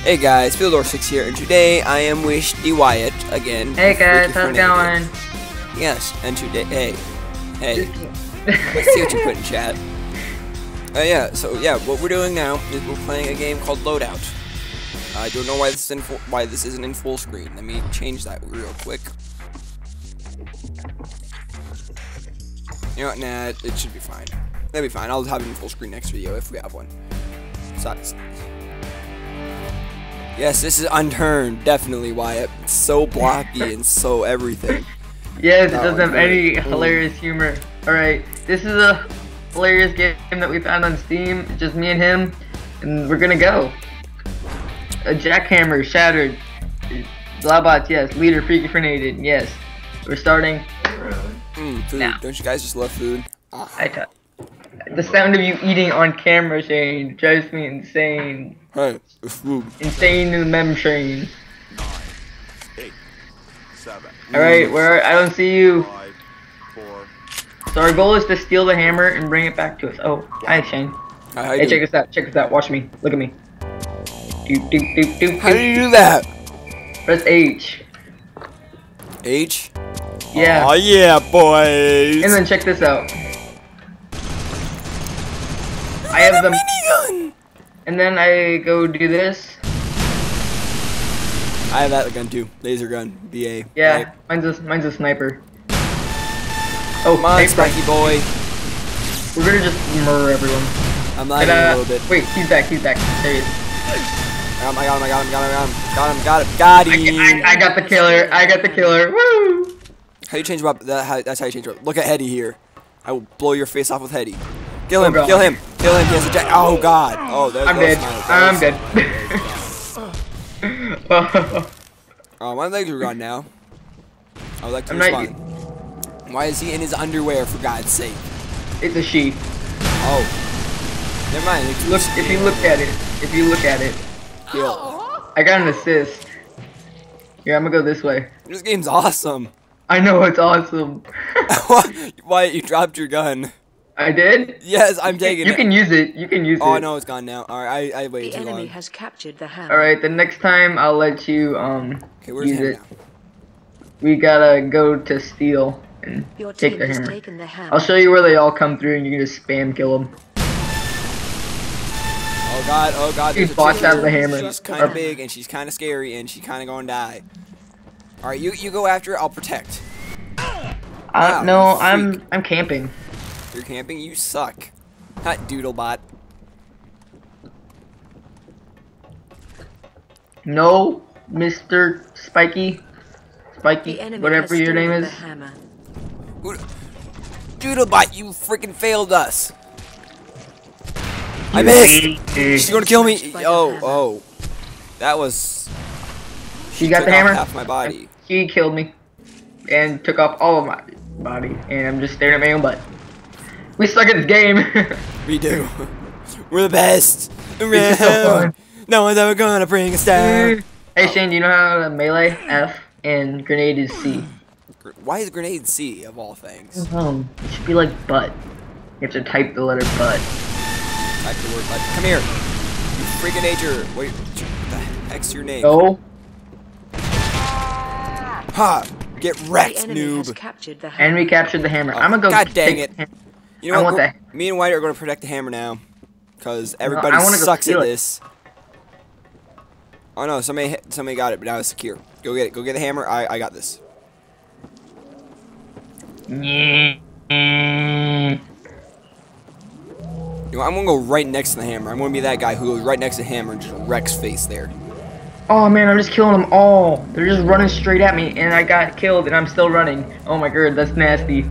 Hey guys, Fieldor6 here, and today I am with the Wyatt again. Hey guys, how's it going? Yes, and today, hey, let's see what you put in chat. So what we're doing now is we're playing a game called Loudout. I don't know why this isn't in full screen. Let me change that real quick. You know what? Nah, it should be fine. That'll be fine. I'll have it in full screen next video if we have one. Yes, this is unturned, definitely, Wyatt. It's so blocky and so everything. Yes, it doesn't have any hilarious humor. Alright, this is a hilarious game that we found on Steam. It's just me and him, and we're gonna go. A jackhammer, shattered. Loudout, yes. Leader, freaky grenaded, yes. We're starting. Food. Now. Don't you guys just love food? The sound of you eating on camera, Shane, drives me insane. Hey, it's food. Insane in the membrane. 9, 8, 7. Alright, where? I don't see you. 5, 4. So our goal is to steal the hammer and bring it back to us. Oh, hi Shane. Hey, check this out. Check this out. Watch me. Look at me. How do you do that? Press H. H? Yeah. Oh yeah, boys. And then check this out. I have the minigun. And then I go do this. I have that gun too. Laser gun. BA. Yeah, right. mine's a sniper. Oh, come on, Spiky boy. We're gonna just murder everyone. I'm lagging a little bit. Wait, he's back. There he is. I got him. I got the killer. Woo! How do you change weapon? That's how you change weapon. Look at Hetty here. I will blow your face off with Hetty. Kill him. Oh, kill him. He has a jack. Oh god. Oh, there's. I'm dead. I'm dead. Oh, my legs are gone now. I would like to respond. Why is he in his underwear, for God's sake? It's a she. Oh. Never mind. Look, if you look at it. Kill. I got an assist. Here, I'm gonna go this way. This game's awesome. I know, it's awesome. Why you dropped your gun? I did? Yes, I'm taking it. You can use it. You can use it. Oh no, it's gone now. Alright, I waited too long. The enemy has captured the hammer. Alright, the next time I'll let you okay, where's use the it. Now? We gotta go to steal and Your take team the has hammer. taken the hammer. I'll show you where they all come through and you can just spam kill them. Oh god, These bots have the hammer. She's kinda big and she's kinda scary and she's kinda gonna die. Alright, you go after her, I'll protect. Wow, no, I'm camping. You're camping? You suck. Hot doodlebot. No, Mr. Spiky, whatever your name is. Doodlebot, you freaking failed us. I missed. She's gonna kill me. Oh. That was. She got the hammer. Half my body. She killed me, and took off all of my body, and I'm just staring at my own butt. We suck at this game. We do. We're the best. This is so fun. No one's ever gonna bring us down. Hey Shane, do you know how to melee F and grenade is C? Why is grenade C of all things? It should be like butt. You have to type the letter butt. Type the word butt. Come here. You freaking nature. Wait, what the heck's your name? No. Ha! Get wrecked, noob. And we captured the hammer. Oh, I'm gonna go. God dang it. You know what? that. Me and White are going to protect the hammer now. Because everybody sucks at this. Oh no, somebody got it, but now it's secure. Go get it. Go get the hammer. I got this. You know, I'm going to go right next to the hammer. I'm going to be that guy who goes right next to the hammer and just wrecks face there. Oh man, I'm just killing them all. They're just running straight at me, and I got killed, and I'm still running. Oh my god, that's nasty.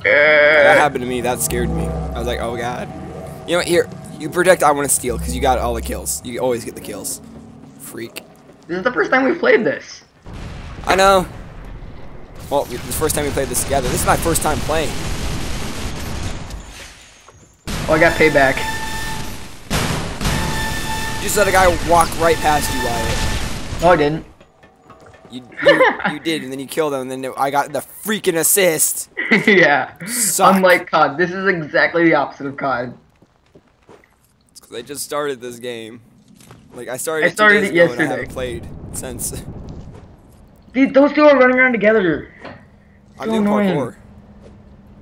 That happened to me. That scared me. I was like, oh god. You know what? Here, you protect. I want to steal because you got all the kills. You always get the kills. Freak. This is the first time we've played this. I know. Well, it's the first time we played this together. This is my first time playing. Oh, I got payback. You just let a guy walk right past you, Wyatt. No, I didn't. You did, and then you killed him, and then I got the freaking assist. Yeah. Suck. Unlike COD, this is exactly the opposite of COD. It's because I just started this game. Like I started it yesterday. and I haven't played since. Those two are running around together. I'm doing parkour.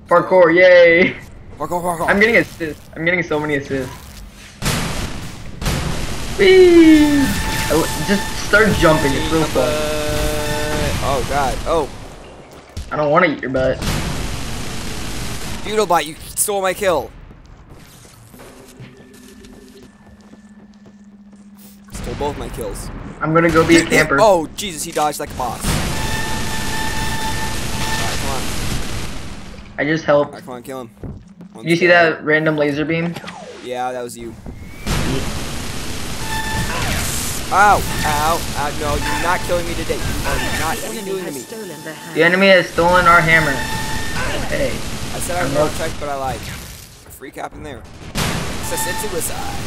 Parkour, yay! Parkour. I'm getting assists. I'm getting so many assists. Whee! Just start jumping. It's real fun. Oh god. Oh. I don't want to eat your butt. Doodlebot, you stole my kill. Stole both my kills. I'm gonna go be a camper. Oh Jesus, he dodged like a boss. Alright, come on. I just helped. Alright, come on, kill him. Did you see that random laser beam? Yeah, that was you. Ow! Ow! No, you're not killing me today. You are not. What are you doing to me? The enemy has stolen our hammer. Hey. I said I was going to check, but I lied. Free cap in there. It's suicide.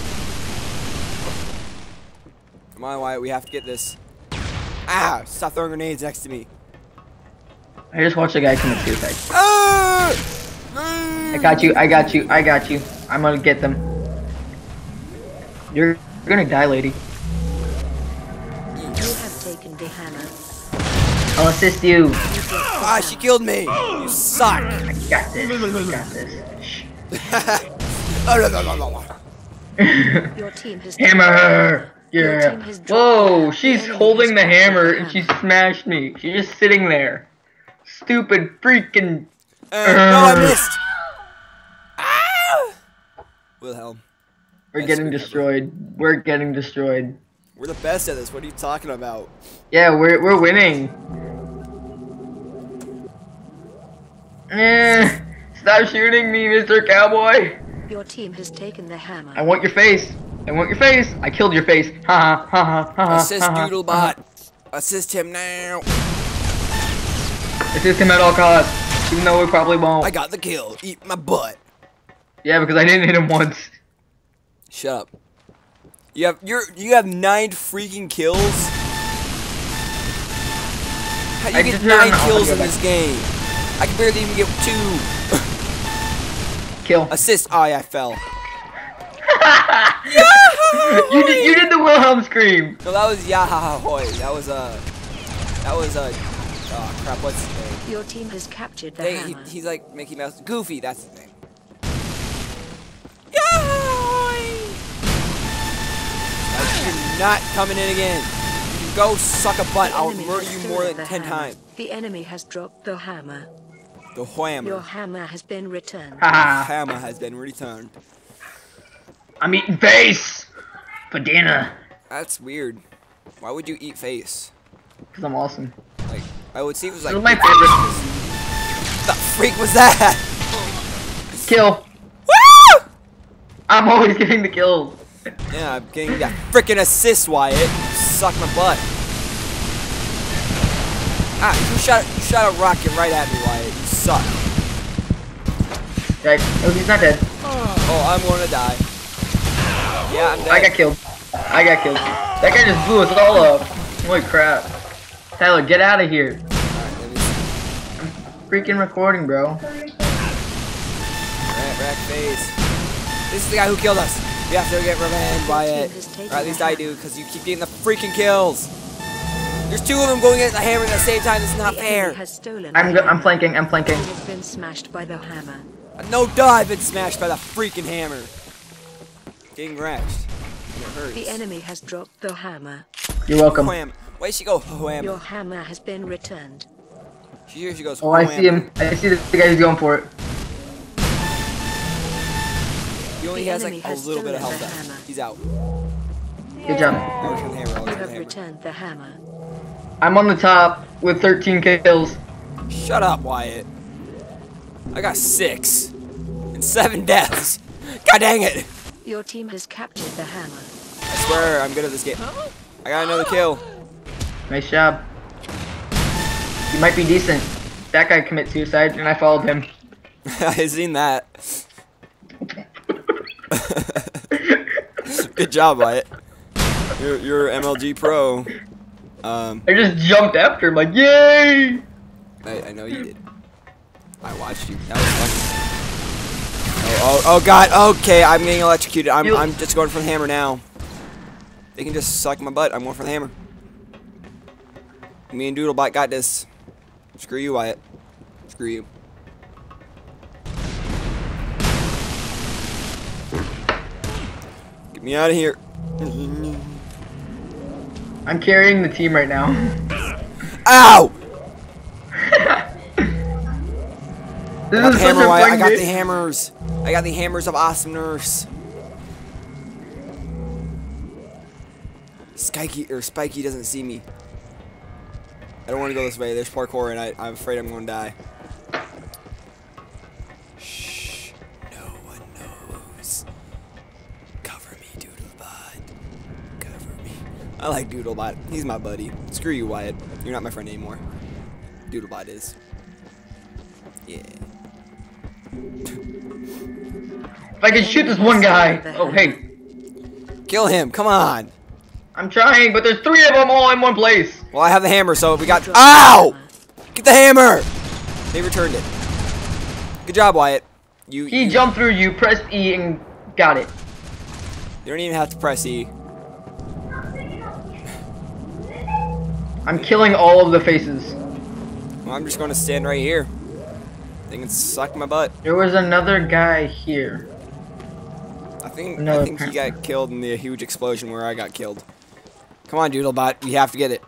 Come on, Wyatt. We have to get this. Ah! Stop throwing grenades next to me. I just watched a guy commit suicide. Ah! I got you. I got you. I got you. I'm gonna get them. You're gonna die, lady. The hammer. I'll assist you. Ah, she killed me. You suck. I got this. I got this. Your team has hammer. Yeah. Whoa, she's holding the hammer and she smashed me. She's just sitting there. Stupid freaking. No, I missed. Ah! Wilhelm. We're getting destroyed. We're getting destroyed. We're the best at this. What are you talking about? Yeah, we're winning. Stop shooting me, Mr. Cowboy. Your team has taken the hammer. I want your face. I want your face. I killed your face. Ha ha ha ha. Assist Doodlebot. Assist him now. Assist him at all costs, even though we probably won't. I got the kill. Eat my butt. Yeah, because I didn't hit him once. Shut up. You have 9 freaking kills. How do you get 9 kills in this game? I can barely even get 2. Kill. Assist. Oh yeah, I fell. You did the Wilhelm scream. No, that was Yahaha Hoy. That was oh crap, what's his name? Your team has captured the hammer. He's like Mickey Mouse. Goofy, that's his name. You're not coming in again. You can go suck a butt. I'll murder you more than 10 times. The enemy has dropped the hammer. The hammer. Your hammer has been returned. The hammer has been returned. I'm eating face for dinner. That's weird. Why would you eat face? Because I'm awesome. Like, I would see it was like. This is my favorite. The freak was that? Kill. Woo! I'm always getting the kills. Yeah, I'm getting that freaking assist, Wyatt. You suck my butt. Ah, you shot a rocket right at me, Wyatt. You suck. Right. Oh, he's not dead. Oh, I'm gonna die. Yeah, I'm dead. I got killed. I got killed. That guy just blew us all up. Holy crap. Tyler, get out of here. Alright, let me see. I'm freaking recording, bro. Rack face. This is the guy who killed us. We have to get revenge, Wyatt. Or at least I do, because you keep getting the freaking kills. There's 2 of them going at the hammer at the same time. This is not fair. I'm flanking. I'm flanking. Has been smashed by the hammer. No, duh, I've been smashed by the freaking hammer. Getting wrecked. And it hurts. The enemy has dropped the hammer. You're welcome. Wham. Where'd she go? Wham. Your hammer has been returned. Here she goes. Oh, I see him. I see the guy who's going for it. He only has like a little bit of health left. He's out. Good job. You have returned the hammer. I'm on the top with 13 kills. Shut up, Wyatt. I got 6 and 7 deaths. God dang it! Your team has captured the hammer. I swear I'm good at this game. I got another kill. Nice job. You might be decent. That guy committed suicide and I followed him. I seen that. Good job, Wyatt. You're MLG pro. I just jumped after him like, yay! I know you did. I watched you. That was funny. Oh God. Okay, I'm getting electrocuted. I'm just going for the hammer now. They can just suck my butt. I'm going for the hammer. Me and Doodlebot got this. Screw you, Wyatt. Screw you. Get me out of here. I'm carrying the team right now. Ow! This I got is the such hammer, a Wyatt. fun I got game. the hammers. I got the hammers of awesomeness. Spiky doesn't see me. I don't want to go this way. There's parkour, and I'm afraid I'm going to die. Shh. No one knows. Cover me, Doodlebot. Cover me. I like Doodlebot. He's my buddy. Screw you, Wyatt. You're not my friend anymore. Doodlebot is. Yeah. If I could shoot this one guy. Oh, hey. Kill him. Come on. I'm trying, but there's 3 of them all in one place. Well, I have the hammer, so we got. Ow! Get the hammer! They returned it. Good job, Wyatt. He jumped through you, pressed E, and got it. You don't even have to press E. I'm killing all of the faces. Well, I'm just going to stand right here. They can suck my butt. There was another guy here. I think he got killed in the huge explosion where I got killed. Come on, Doodlebot. We have to get it.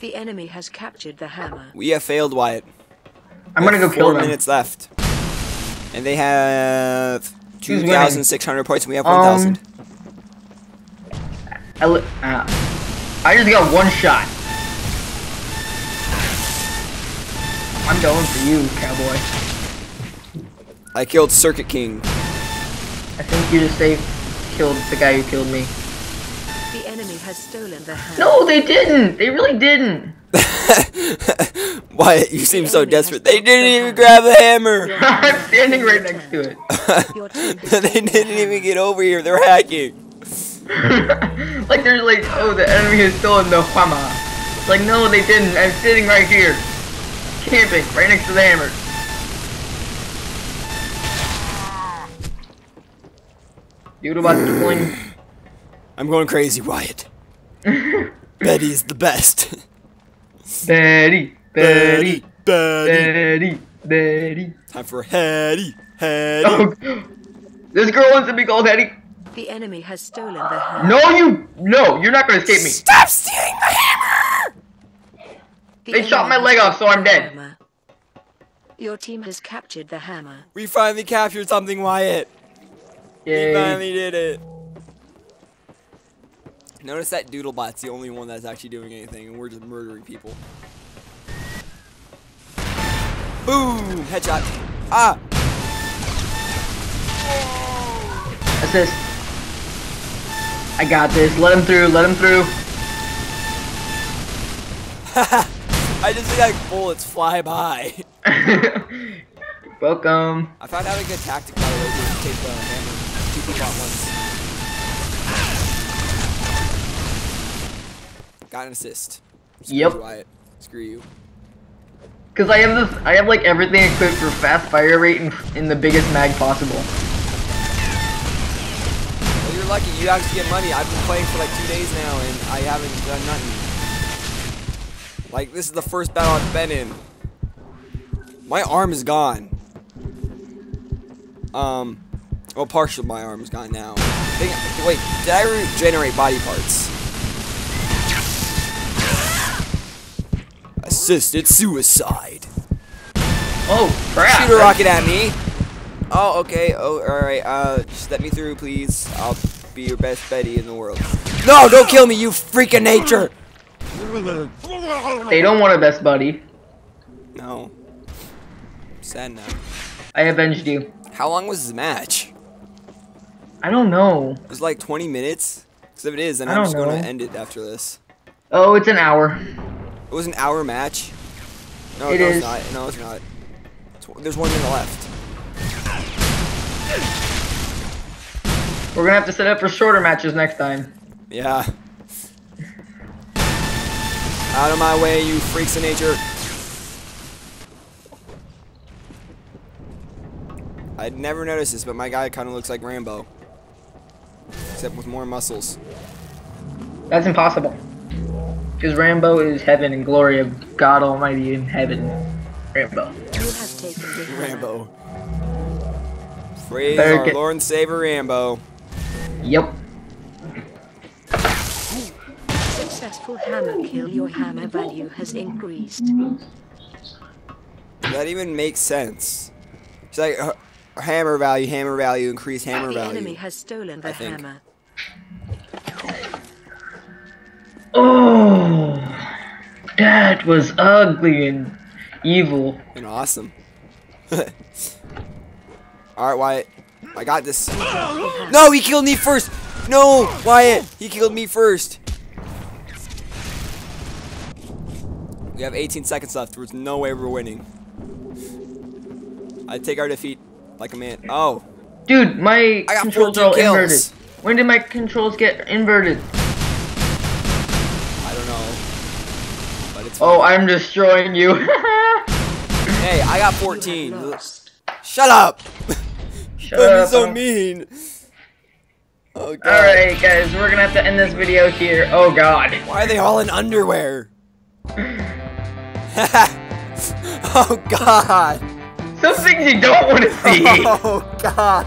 The enemy has captured the hammer. We have failed, Wyatt. I'm gonna go kill them. 4 minutes left. And they have 2,600 points, and we have 1,000. I just got 1 shot. I'm going for you, cowboy. I killed Circuit King. I think you just killed the guy who killed me. The enemy has stolen the hammer. No, they didn't. They really didn't. Wyatt, you seem so desperate. They didn't even grab the hammer. I'm standing right next to it. They didn't even get over here. They're hacking. Like they're like, oh, the enemy has stolen the hammer. It's like, no, they didn't. I'm sitting right here, camping right next to the hammer. Doodlebot's killing. I'm going crazy, Wyatt. Betty's the best. Betty, Betty, Betty. Betty, Betty. Time for Hetty. Hetty. Oh, this girl wants to be called Hetty. The enemy has stolen the hammer. No, you're not gonna escape me. Stop stealing the hammer! They shot my leg off, so I'm dead. Hammer. Your team has captured the hammer. We finally captured something, Wyatt. Yay. We finally did it. Notice that Doodlebot's the only one that's actually doing anything, and we're just murdering people. Boom! Headshot. Ah! Assist. I got this. Let him through. Let him through. I just see like bullets fly by. Welcome. I found out a good tactic, by the way, to take the hammer. 2 people at once. Got an assist. Screw Yep. you, Wyatt. Screw you. Cause I have like everything equipped for fast fire rate in the biggest mag possible. Well, you're lucky. You actually get money. I've been playing for like 2 days now, and I haven't done nothing. Like, this is the first battle I've been in. My arm is gone. Well, partial of my arm is gone now. Wait, did I regenerate body parts? Assisted suicide. Oh crap! Shoot a rocket at me. Oh, okay. Oh, alright. Just let me through, please. I'll be your best Betty in the world. No, don't kill me, you freak of nature! They don't want a best buddy. No. Sad now. I avenged you. How long was this match? I don't know. It was like 20 minutes? Because if it is, then I I'm just don't going to know. end it after this. Oh, it's an hour. It was an hour match? No, It no, is. it's not. No, it's not. There's 1 minute left. We're gonna have to set up for shorter matches next time. Yeah. Out of my way, you freaks of nature. I'd never noticed this, but my guy kind of looks like Rambo. Except with more muscles. That's impossible. Because Rambo is heaven and glory of God Almighty in heaven. Rambo. You have taken the hammer. Rambo. Praise Better our get- Lord and Savior Rambo. Yep. Successful hammer kill. Your hammer value has increased. That even makes sense. It's like hammer value, increase hammer The value. enemy has stolen the I think. hammer. Oh, that was ugly and evil. And awesome. Alright, Wyatt. I got this. No, he killed me first! No, Wyatt! He killed me first! We have 18 seconds left. There's no way we're winning. I take our defeat like a man. Oh. Dude, my I got controls 14 are all kills. inverted. When did my controls get inverted? I don't know. But it's Oh, fine. I'm destroying you. Hey, I got You 14. have lost. Shut up! Shut Don't be up. so mean. Oh god. Alright, guys, we're gonna have to end this video here. Oh, God. Why are they all in underwear? Oh god. Some things you don't want to see. Oh god.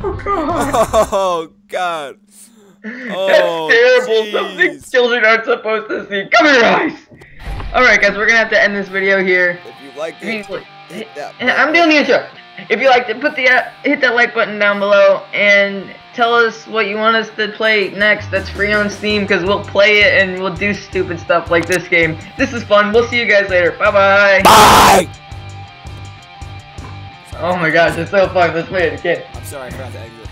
Oh, God. Oh god. Oh, That's terrible. Something jeez. children aren't supposed to see. Come here, guys. Alright, guys, we're gonna have to end this video here. If you like If you- it, hit that I'm doing the intro. If you liked it, hit that like button down below and tell us what you want us to play next. That's free on Steam because we'll play it and we'll do stupid stuff like this game. This is fun. We'll see you guys later. Bye-bye. Bye! Oh my gosh, it's so fun. Let's play it again. I'm sorry, I forgot to exit.